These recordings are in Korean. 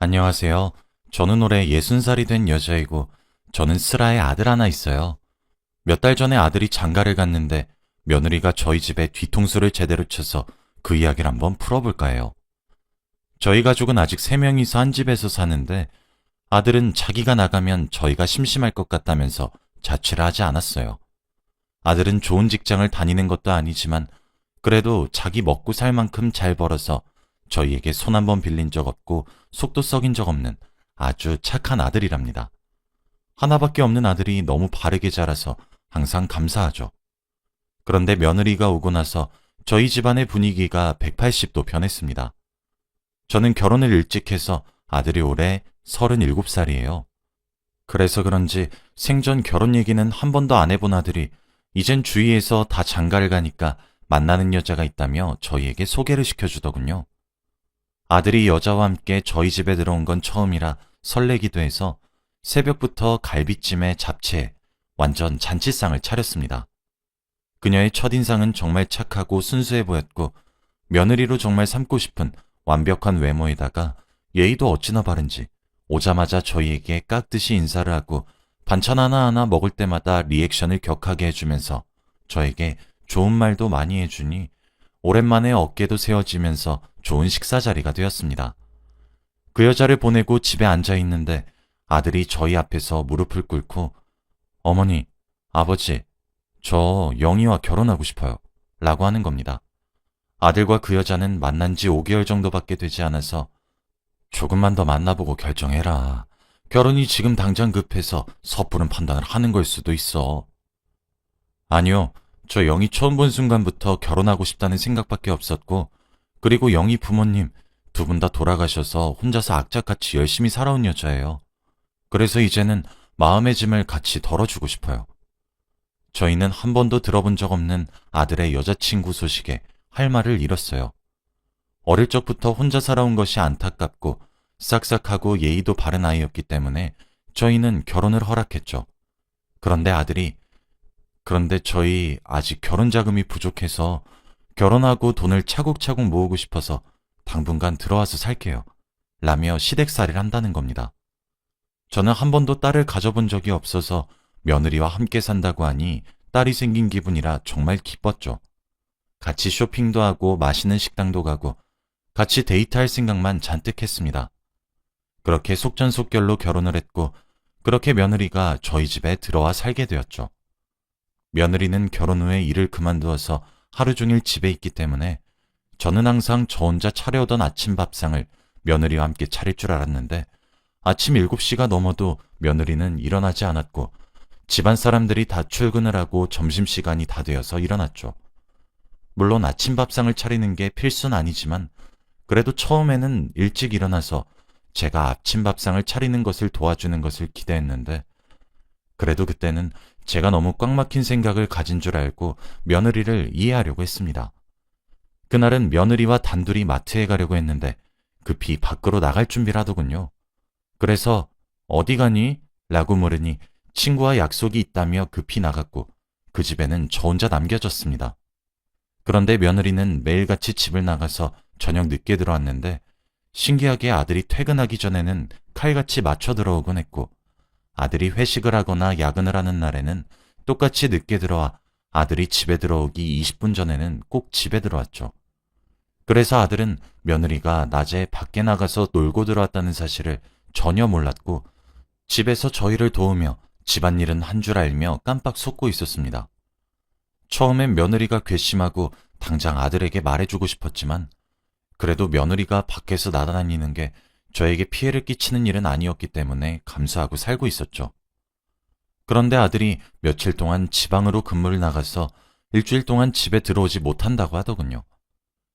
안녕하세요. 저는 올해 60살이 된 여자이고, 저는 슬아의 아들 하나 있어요. 몇 달 전에 아들이 장가를 갔는데, 며느리가 저희 집에 뒤통수를 제대로 쳐서 그 이야기를 한번 풀어볼까 해요. 저희 가족은 아직 3명이서 한 집에서 사는데, 아들은 자기가 나가면 저희가 심심할 것 같다면서 자취를 하지 않았어요. 아들은 좋은 직장을 다니는 것도 아니지만, 그래도 자기 먹고 살 만큼 잘 벌어서 저희에게 손 한 번 빌린 적 없고 속도 썩인 적 없는 아주 착한 아들이랍니다. 하나밖에 없는 아들이 너무 바르게 자라서 항상 감사하죠. 그런데 며느리가 오고 나서 저희 집안의 분위기가 180도 변했습니다. 저는 결혼을 일찍 해서 아들이 올해 37살이에요. 그래서 그런지 생전 결혼 얘기는 한 번도 안 해본 아들이 이젠 주위에서 다 장가를 가니까 만나는 여자가 있다며 저희에게 소개를 시켜주더군요. 아들이 여자와 함께 저희 집에 들어온 건 처음이라 설레기도 해서 새벽부터 갈비찜에 잡채에 완전 잔치상을 차렸습니다. 그녀의 첫인상은 정말 착하고 순수해 보였고 며느리로 정말 삼고 싶은 완벽한 외모에다가 예의도 어찌나 바른지 오자마자 저희에게 깍듯이 인사를 하고 반찬 하나하나 먹을 때마다 리액션을 격하게 해주면서 저에게 좋은 말도 많이 해주니 오랜만에 어깨도 세워지면서 좋은 식사 자리가 되었습니다. 그 여자를 보내고 집에 앉아 있는데 아들이 저희 앞에서 무릎을 꿇고 어머니, 아버지, 저 영희와 결혼하고 싶어요. 라고 하는 겁니다. 아들과 그 여자는 만난 지 5개월 정도밖에 되지 않아서 조금만 더 만나보고 결정해라. 결혼이 지금 당장 급해서 섣부른 판단을 하는 걸 수도 있어. 아니요. 저 영희 처음 본 순간부터 결혼하고 싶다는 생각밖에 없었고, 그리고 영희 부모님 2분 다 돌아가셔서 혼자서 악착같이 열심히 살아온 여자예요. 그래서 이제는 마음의 짐을 같이 덜어주고 싶어요. 저희는 한 번도 들어본 적 없는 아들의 여자친구 소식에 할 말을 잃었어요. 어릴 적부터 혼자 살아온 것이 안타깝고 싹싹하고 예의도 바른 아이였기 때문에 저희는 결혼을 허락했죠. 그런데 저희 아직 결혼 자금이 부족해서 결혼하고 돈을 차곡차곡 모으고 싶어서 당분간 들어와서 살게요. 라며 시댁살이를 한다는 겁니다. 저는 한 번도 딸을 가져본 적이 없어서 며느리와 함께 산다고 하니 딸이 생긴 기분이라 정말 기뻤죠. 같이 쇼핑도 하고 맛있는 식당도 가고 같이 데이트할 생각만 잔뜩 했습니다. 그렇게 속전속결로 결혼을 했고 그렇게 며느리가 저희 집에 들어와 살게 되었죠. 며느리는 결혼 후에 일을 그만두어서 하루 종일 집에 있기 때문에 저는 항상 저 혼자 차려오던 아침 밥상을 며느리와 함께 차릴 줄 알았는데 아침 7시가 넘어도 며느리는 일어나지 않았고 집안 사람들이 다 출근을 하고 점심시간이 다 되어서 일어났죠. 물론 아침 밥상을 차리는 게 필수는 아니지만 그래도 처음에는 일찍 일어나서 제가 아침 밥상을 차리는 것을 도와주는 것을 기대했는데 그래도 그때는 제가 너무 꽉 막힌 생각을 가진 줄 알고 며느리를 이해하려고 했습니다. 그날은 며느리와 단둘이 마트에 가려고 했는데 급히 밖으로 나갈 준비를 하더군요. 그래서 어디 가니? 라고 물으니 친구와 약속이 있다며 급히 나갔고 그 집에는 저 혼자 남겨졌습니다. 그런데 며느리는 매일같이 집을 나가서 저녁 늦게 들어왔는데 신기하게 아들이 퇴근하기 전에는 칼같이 맞춰 들어오곤 했고 아들이 회식을 하거나 야근을 하는 날에는 똑같이 늦게 들어와 아들이 집에 들어오기 20분 전에는 꼭 집에 들어왔죠. 그래서 아들은 며느리가 낮에 밖에 나가서 놀고 들어왔다는 사실을 전혀 몰랐고 집에서 저희를 도우며 집안일은 한 줄 알며 깜빡 속고 있었습니다. 처음엔 며느리가 괘씸하고 당장 아들에게 말해주고 싶었지만 그래도 며느리가 밖에서 나다니는 게 저에게 피해를 끼치는 일은 아니었기 때문에 감수하고 살고 있었죠. 그런데 아들이 며칠 동안 지방으로 근무를 나가서 일주일 동안 집에 들어오지 못한다고 하더군요.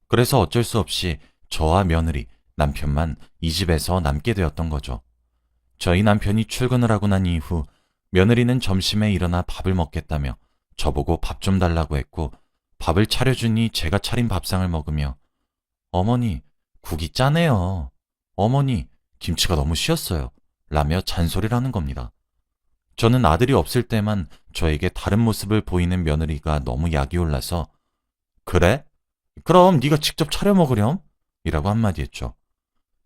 그래서 어쩔 수 없이 저와 며느리, 남편만 이 집에서 남게 되었던 거죠. 저희 남편이 출근을 하고 난 이후 며느리는 점심에 일어나 밥을 먹겠다며 저보고 밥 좀 달라고 했고 밥을 차려주니 제가 차린 밥상을 먹으며 어머니, 국이 짜네요. 어머니, 김치가 너무 쉬었어요. 라며 잔소리를 하는 겁니다. 저는 아들이 없을 때만 저에게 다른 모습을 보이는 며느리가 너무 약이 올라서 그래? 그럼 네가 직접 차려 먹으렴? 이라고 한마디 했죠.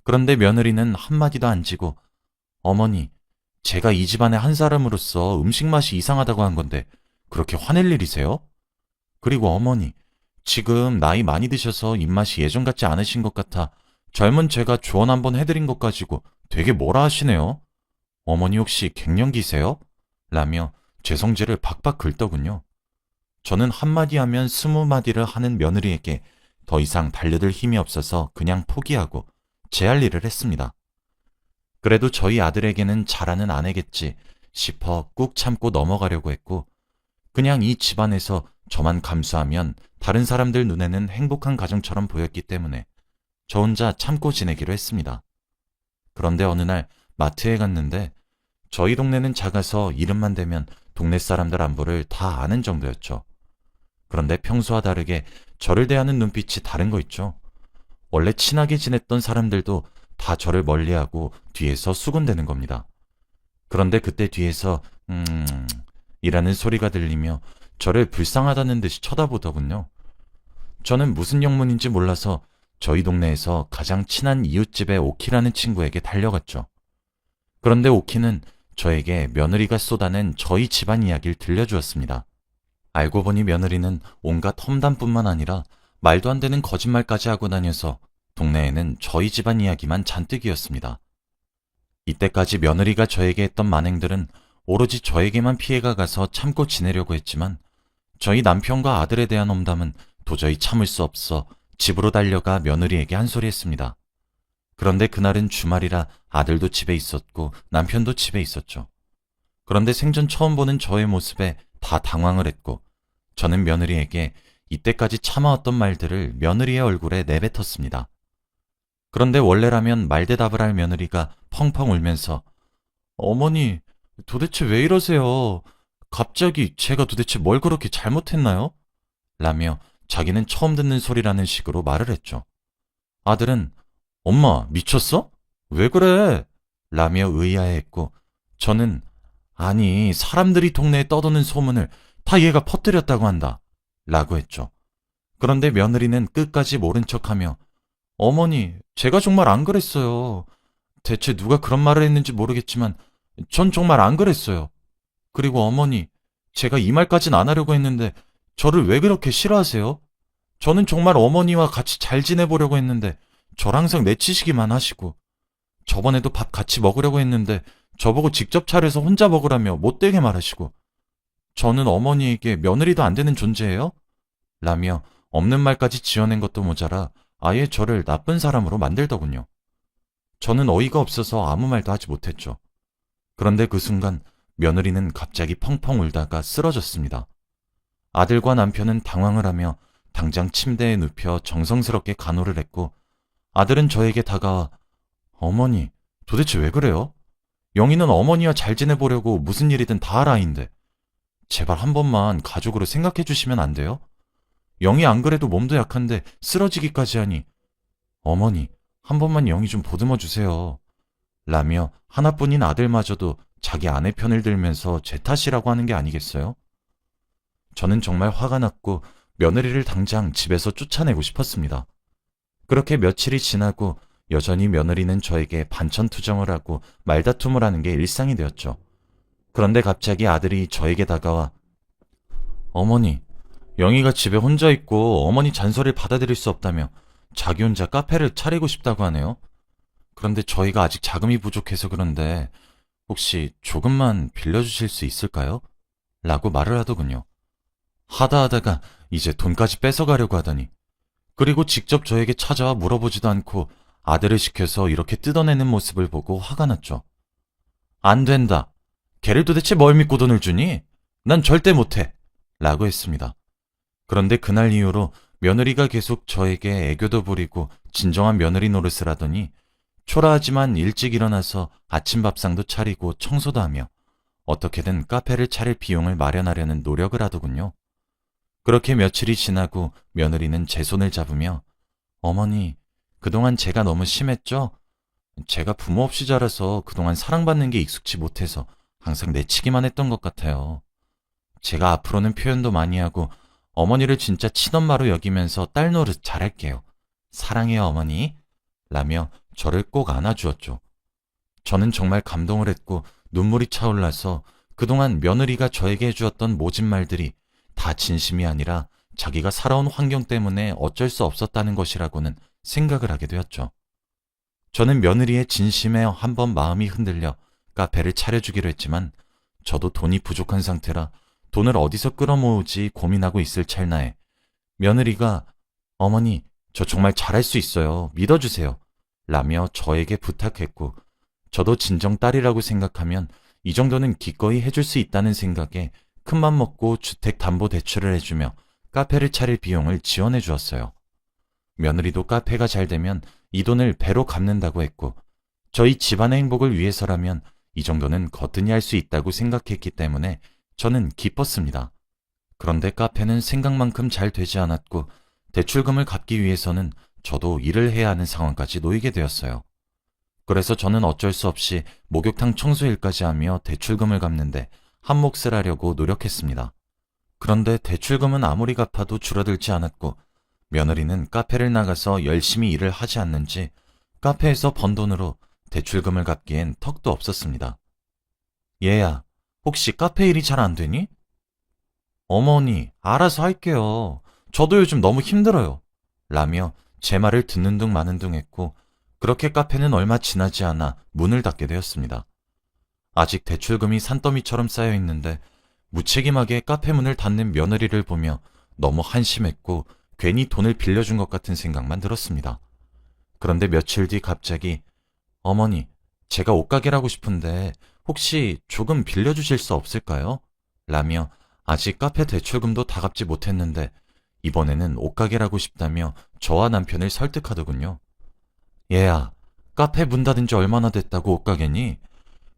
그런데 며느리는 한마디도 안 지고 어머니, 제가 이 집안의 한 사람으로서 음식 맛이 이상하다고 한 건데 그렇게 화낼 일이세요? 그리고 어머니, 지금 나이 많이 드셔서 입맛이 예전 같지 않으신 것 같아 젊은 제가 조언 한번 해드린 것 가지고 되게 뭐라 하시네요. 어머니 혹시 갱년기세요? 라며 제 성질을 박박 긁더군요. 저는 한마디 하면 20마디를 하는 며느리에게 더 이상 달려들 힘이 없어서 그냥 포기하고 제 할 일을 했습니다. 그래도 저희 아들에게는 잘하는 아내겠지 싶어 꾹 참고 넘어가려고 했고 그냥 이 집안에서 저만 감수하면 다른 사람들 눈에는 행복한 가정처럼 보였기 때문에 저 혼자 참고 지내기로 했습니다. 그런데 어느 날 마트에 갔는데 저희 동네는 작아서 이름만 대면 동네 사람들 안부를 다 아는 정도였죠. 그런데 평소와 다르게 저를 대하는 눈빛이 다른 거 있죠. 원래 친하게 지냈던 사람들도 다 저를 멀리하고 뒤에서 수군대는 겁니다. 그런데 그때 뒤에서 이라는 소리가 들리며 저를 불쌍하다는 듯이 쳐다보더군요. 저는 무슨 영문인지 몰라서 저희 동네에서 가장 친한 이웃집의 오키라는 친구에게 달려갔죠. 그런데 오키는 저에게 며느리가 쏟아낸 저희 집안 이야기를 들려주었습니다. 알고 보니 며느리는 온갖 험담뿐만 아니라 말도 안 되는 거짓말까지 하고 다녀서 동네에는 저희 집안 이야기만 잔뜩이었습니다. 이때까지 며느리가 저에게 했던 만행들은 오로지 저에게만 피해가 가서 참고 지내려고 했지만 저희 남편과 아들에 대한 험담은 도저히 참을 수 없어 집으로 달려가 며느리에게 한 소리 했습니다. 그런데 그날은 주말이라 아들도 집에 있었고 남편도 집에 있었죠. 그런데 생전 처음 보는 저의 모습에 다 당황을 했고 저는 며느리에게 이때까지 참아왔던 말들을 며느리의 얼굴에 내뱉었습니다. 그런데 원래라면 말대답을 할 며느리가 펑펑 울면서 어머니, 도대체 왜 이러세요? 갑자기 제가 도대체 뭘 그렇게 잘못했나요? 라며 자기는 처음 듣는 소리라는 식으로 말을 했죠. 아들은 엄마, 미쳤어? 왜 그래? 라며 의아해했고 저는 아니, 사람들이 동네에 떠도는 소문을 다 얘가 퍼뜨렸다고 한다. 라고 했죠. 그런데 며느리는 끝까지 모른 척하며 어머니, 제가 정말 안 그랬어요. 대체 누가 그런 말을 했는지 모르겠지만 전 정말 안 그랬어요. 그리고 어머니, 제가 이 말까진 안 하려고 했는데 저를 왜 그렇게 싫어하세요? 저는 정말 어머니와 같이 잘 지내보려고 했는데 저를 항상 내치시기만 하시고 저번에도 밥 같이 먹으려고 했는데 저보고 직접 차려서 혼자 먹으라며 못되게 말하시고 저는 어머니에게 며느리도 안 되는 존재예요? 라며 없는 말까지 지어낸 것도 모자라 아예 저를 나쁜 사람으로 만들더군요. 저는 어이가 없어서 아무 말도 하지 못했죠. 그런데 그 순간 며느리는 갑자기 펑펑 울다가 쓰러졌습니다. 아들과 남편은 당황을 하며 당장 침대에 눕혀 정성스럽게 간호를 했고 아들은 저에게 다가와 어머니, 도대체 왜 그래요? 영희는 어머니와 잘 지내보려고 무슨 일이든 다 할 아이인데 제발 한 번만 가족으로 생각해 주시면 안 돼요? 영희 안 그래도 몸도 약한데 쓰러지기까지 하니 어머니, 한 번만 영희 좀 보듬어 주세요. 라며 하나뿐인 아들마저도 자기 아내 편을 들면서 제 탓이라고 하는 게 아니겠어요? 저는 정말 화가 났고 며느리를 당장 집에서 쫓아내고 싶었습니다. 그렇게 며칠이 지나고 여전히 며느리는 저에게 반천투정을 하고 말다툼을 하는 게 일상이 되었죠. 그런데 갑자기 아들이 저에게 다가와 어머니, 영희가 집에 혼자 있고 어머니 잔소리를 받아들일 수 없다며 자기 혼자 카페를 차리고 싶다고 하네요. 그런데 저희가 아직 자금이 부족해서 그런데 혹시 조금만 빌려주실 수 있을까요? 라고 말을 하더군요. 하다가 이제 돈까지 뺏어가려고 하더니 그리고 직접 저에게 찾아와 물어보지도 않고 아들을 시켜서 이렇게 뜯어내는 모습을 보고 화가 났죠. 안 된다. 걔를 도대체 뭘 믿고 돈을 주니? 난 절대 못해. 라고 했습니다. 그런데 그날 이후로 며느리가 계속 저에게 애교도 부리고 진정한 며느리 노릇을 하더니 초라하지만 일찍 일어나서 아침 밥상도 차리고 청소도 하며 어떻게든 카페를 차릴 비용을 마련하려는 노력을 하더군요. 그렇게 며칠이 지나고 며느리는 제 손을 잡으며 어머니, 그동안 제가 너무 심했죠? 제가 부모 없이 자라서 그동안 사랑받는 게 익숙치 못해서 항상 내치기만 했던 것 같아요. 제가 앞으로는 표현도 많이 하고 어머니를 진짜 친엄마로 여기면서 딸 노릇 잘할게요. 사랑해요, 어머니. 라며 저를 꼭 안아주었죠. 저는 정말 감동을 했고 눈물이 차올라서 그동안 며느리가 저에게 해주었던 모진 말들이 다 진심이 아니라 자기가 살아온 환경 때문에 어쩔 수 없었다는 것이라고는 생각을 하게 되었죠. 저는 며느리의 진심에 한번 마음이 흔들려 카페를 차려주기로 했지만 저도 돈이 부족한 상태라 돈을 어디서 끌어모으지 고민하고 있을 찰나에 며느리가 어머니, 저 정말 잘할 수 있어요. 믿어주세요. 라며 저에게 부탁했고 저도 진정 딸이라고 생각하면 이 정도는 기꺼이 해줄 수 있다는 생각에 큰맘 먹고 주택담보대출을 해주며 카페를 차릴 비용을 지원해 주었어요. 며느리도 카페가 잘 되면 이 돈을 배로 갚는다고 했고 저희 집안의 행복을 위해서라면 이 정도는 거뜬히 할 수 있다고 생각했기 때문에 저는 기뻤습니다. 그런데 카페는 생각만큼 잘 되지 않았고 대출금을 갚기 위해서는 저도 일을 해야 하는 상황까지 놓이게 되었어요. 그래서 저는 어쩔 수 없이 목욕탕 청소일까지 하며 대출금을 갚는데 한몫을 하려고 노력했습니다. 그런데 대출금은 아무리 갚아도 줄어들지 않았고 며느리는 카페를 나가서 열심히 일을 하지 않는지 카페에서 번 돈으로 대출금을 갚기엔 턱도 없었습니다. 얘야, 혹시 카페 일이 잘 안 되니? 어머니, 알아서 할게요. 저도 요즘 너무 힘들어요. 라며 제 말을 듣는 둥 마는 둥 했고 그렇게 카페는 얼마 지나지 않아 문을 닫게 되었습니다. 아직 대출금이 산더미처럼 쌓여 있는데 무책임하게 카페 문을 닫는 며느리를 보며 너무 한심했고 괜히 돈을 빌려준 것 같은 생각만 들었습니다. 그런데 며칠 뒤 갑자기 어머니, 제가 옷가게를 하고 싶은데 혹시 조금 빌려주실 수 없을까요? 라며 아직 카페 대출금도 다 갚지 못했는데 이번에는 옷가게를 하고 싶다며 저와 남편을 설득하더군요. 얘야, 카페 문 닫은 지 얼마나 됐다고 옷가게니?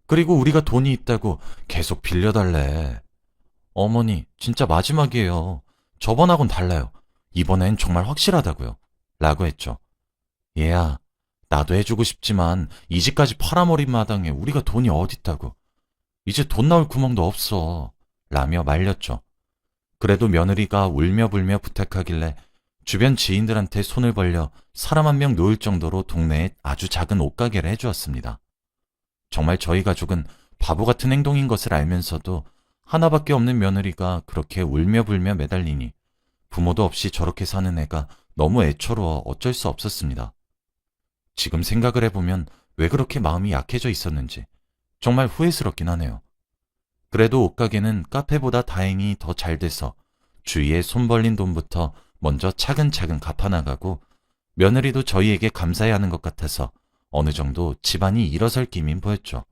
그리고 우리가 돈이 있다고 계속 빌려달래. 어머니, 진짜 마지막이에요. 저번하고는 달라요. 이번엔 정말 확실하다고요. 라고 했죠. 얘야, 나도 해주고 싶지만 이 집까지 팔아버린 마당에 우리가 돈이 어딨다고. 이제 돈 나올 구멍도 없어. 라며 말렸죠. 그래도 며느리가 울며 불며 부탁하길래 주변 지인들한테 손을 벌려 사람 한 명 놓을 정도로 동네에 아주 작은 옷가게를 해주었습니다. 정말 저희 가족은 바보 같은 행동인 것을 알면서도 하나밖에 없는 며느리가 그렇게 울며 불며 매달리니 부모도 없이 저렇게 사는 애가 너무 애처로워 어쩔 수 없었습니다. 지금 생각을 해보면 왜 그렇게 마음이 약해져 있었는지 정말 후회스럽긴 하네요. 그래도 옷가게는 카페보다 다행히 더 잘 돼서 주위에 손 벌린 돈부터 먼저 차근차근 갚아나가고 며느리도 저희에게 감사해야 하는 것 같아서 어느 정도 집안이 일어설 기미는 보였죠.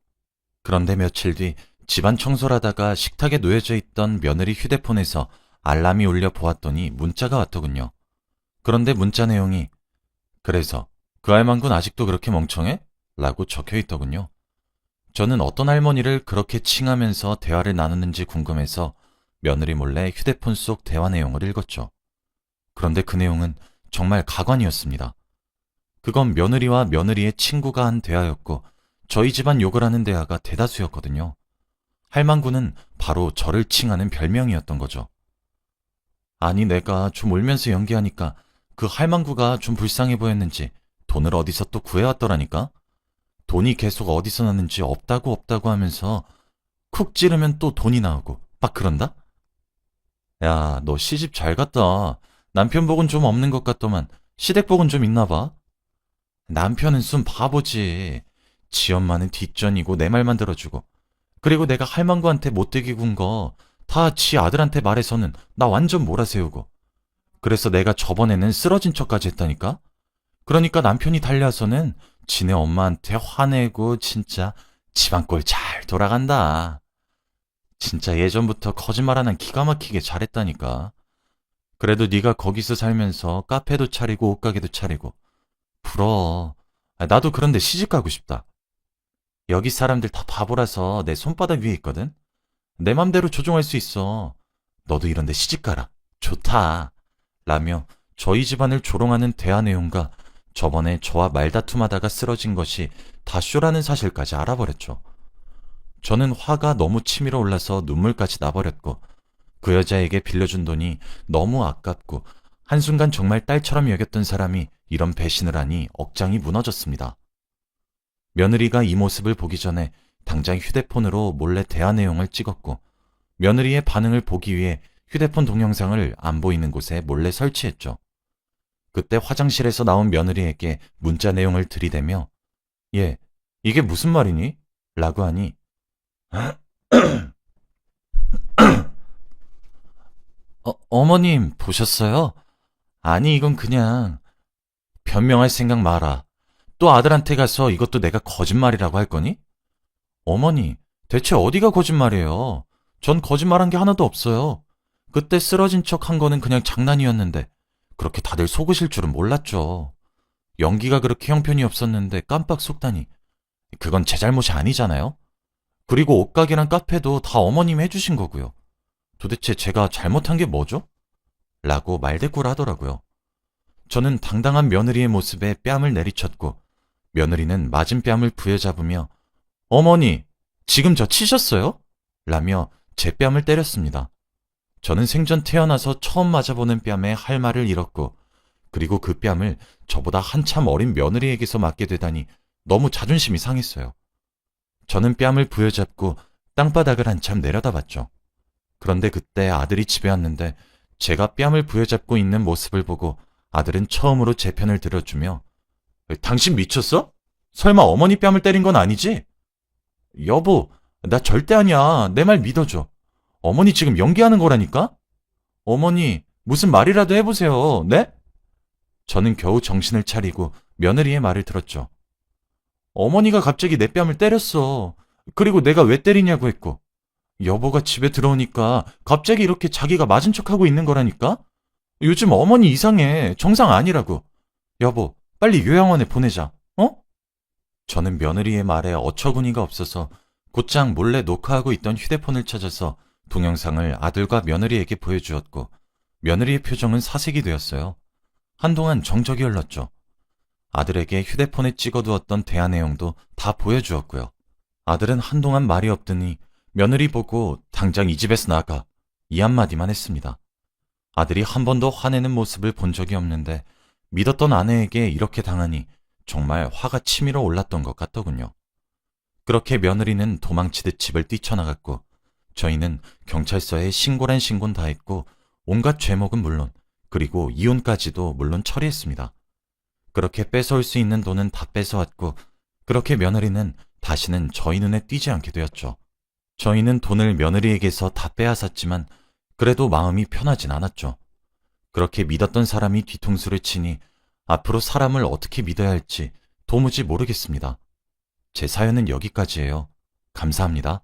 그런데 며칠 뒤 집안 청소를 하다가 식탁에 놓여져 있던 며느리 휴대폰에서 알람이 울려 보았더니 문자가 왔더군요. 그런데 문자 내용이 그래서 그 할망군 아직도 그렇게 멍청해? 라고 적혀 있더군요. 저는 어떤 할머니를 그렇게 칭하면서 대화를 나누는지 궁금해서 며느리 몰래 휴대폰 속 대화 내용을 읽었죠. 그런데 그 내용은 정말 가관이었습니다. 그건 며느리와 며느리의 친구가 한 대화였고 저희 집안 욕을 하는 대화가 대다수였거든요. 할망구는 바로 저를 칭하는 별명이었던 거죠. 아니 내가 좀 울면서 연기하니까 그 할망구가 좀 불쌍해 보였는지 돈을 어디서 또 구해왔더라니까? 돈이 계속 어디서 났는지 없다고 하면서 쿡 찌르면 또 돈이 나오고 막 그런다? 야, 너 시집 잘 갔다. 남편복은 좀 없는 것 같더만 시댁복은 좀 있나 봐. 남편은 순 바보지. 지 엄마는 뒷전이고 내 말만 들어주고 그리고 내가 할망구한테 못되게 군 거 다 지 아들한테 말해서는 나 완전 몰아세우고 그래서 내가 저번에는 쓰러진 척까지 했다니까? 그러니까 남편이 달려와서는 지네 엄마한테 화내고 진짜 집안 꼴 잘 돌아간다. 진짜 예전부터 거짓말 하나 기가 막히게 잘했다니까. 그래도 네가 거기서 살면서 카페도 차리고 옷가게도 차리고 부러워. 나도 그런데 시집 가고 싶다. 여기 사람들 다 바보라서 내 손바닥 위에 있거든. 내 맘대로 조종할 수 있어. 너도 이런데 시집 가라. 좋다. 라며 저희 집안을 조롱하는 대화 내용과 저번에 저와 말다툼하다가 쓰러진 것이 다 쇼라는 사실까지 알아버렸죠. 저는 화가 너무 치밀어 올라서 눈물까지 나버렸고 그 여자에게 빌려준 돈이 너무 아깝고 한순간 정말 딸처럼 여겼던 사람이 이런 배신을 하니 억장이 무너졌습니다. 며느리가 이 모습을 보기 전에 당장 휴대폰으로 몰래 대화 내용을 찍었고 며느리의 반응을 보기 위해 휴대폰 동영상을 안 보이는 곳에 몰래 설치했죠. 그때 화장실에서 나온 며느리에게 문자 내용을 들이대며 얘, 이게 무슨 말이니? 라고 하니 어머님 보셨어요? 아니 이건 그냥 변명할 생각 마라. 또 아들한테 가서 이것도 내가 거짓말이라고 할 거니? 어머니, 대체 어디가 거짓말이에요? 전 거짓말한 게 하나도 없어요. 그때 쓰러진 척 한 거는 그냥 장난이었는데 그렇게 다들 속으실 줄은 몰랐죠. 연기가 그렇게 형편이 없었는데 깜빡 속다니. 그건 제 잘못이 아니잖아요. 그리고 옷가게랑 카페도 다 어머님이 해주신 거고요. 도대체 제가 잘못한 게 뭐죠? 라고 말대꾸를 하더라고요. 저는 당당한 며느리의 모습에 뺨을 내리쳤고 며느리는 맞은 뺨을 부여잡으며 어머니, 지금 저 치셨어요? 라며 제 뺨을 때렸습니다. 저는 생전 태어나서 처음 맞아보는 뺨에 할 말을 잃었고 그리고 그 뺨을 저보다 한참 어린 며느리에게서 맞게 되다니 너무 자존심이 상했어요. 저는 뺨을 부여잡고 땅바닥을 한참 내려다봤죠. 그런데 그때 아들이 집에 왔는데 제가 뺨을 부여잡고 있는 모습을 보고 아들은 처음으로 제 편을 들어주며 당신 미쳤어? 설마 어머니 뺨을 때린 건 아니지? 여보, 나 절대 아니야. 내 말 믿어줘. 어머니 지금 연기하는 거라니까? 어머니, 무슨 말이라도 해보세요. 네? 저는 겨우 정신을 차리고 며느리의 말을 들었죠. 어머니가 갑자기 내 뺨을 때렸어. 그리고 내가 왜 때리냐고 했고. 여보가 집에 들어오니까 갑자기 이렇게 자기가 맞은 척하고 있는 거라니까? 요즘 어머니 이상해. 정상 아니라고. 여보, 빨리 요양원에 보내자. 어? 저는 며느리의 말에 어처구니가 없어서 곧장 몰래 녹화하고 있던 휴대폰을 찾아서 동영상을 아들과 며느리에게 보여주었고 며느리의 표정은 사색이 되었어요. 한동안 정적이 흘렀죠. 아들에게 휴대폰에 찍어두었던 대화 내용도 다 보여주었고요. 아들은 한동안 말이 없더니 며느리 보고 당장 이 집에서 나가 이 한마디만 했습니다. 아들이 한 번도 화내는 모습을 본 적이 없는데 믿었던 아내에게 이렇게 당하니 정말 화가 치밀어 올랐던 것 같더군요. 그렇게 며느리는 도망치듯 집을 뛰쳐나갔고 저희는 경찰서에 신고란 신고는 다 했고 온갖 죄목은 물론 그리고 이혼까지도 물론 처리했습니다. 그렇게 뺏어올 수 있는 돈은 다 뺏어왔고 그렇게 며느리는 다시는 저희 눈에 띄지 않게 되었죠. 저희는 돈을 며느리에게서 다 빼앗았지만 그래도 마음이 편하진 않았죠. 그렇게 믿었던 사람이 뒤통수를 치니 앞으로 사람을 어떻게 믿어야 할지 도무지 모르겠습니다. 제 사연은 여기까지예요. 감사합니다.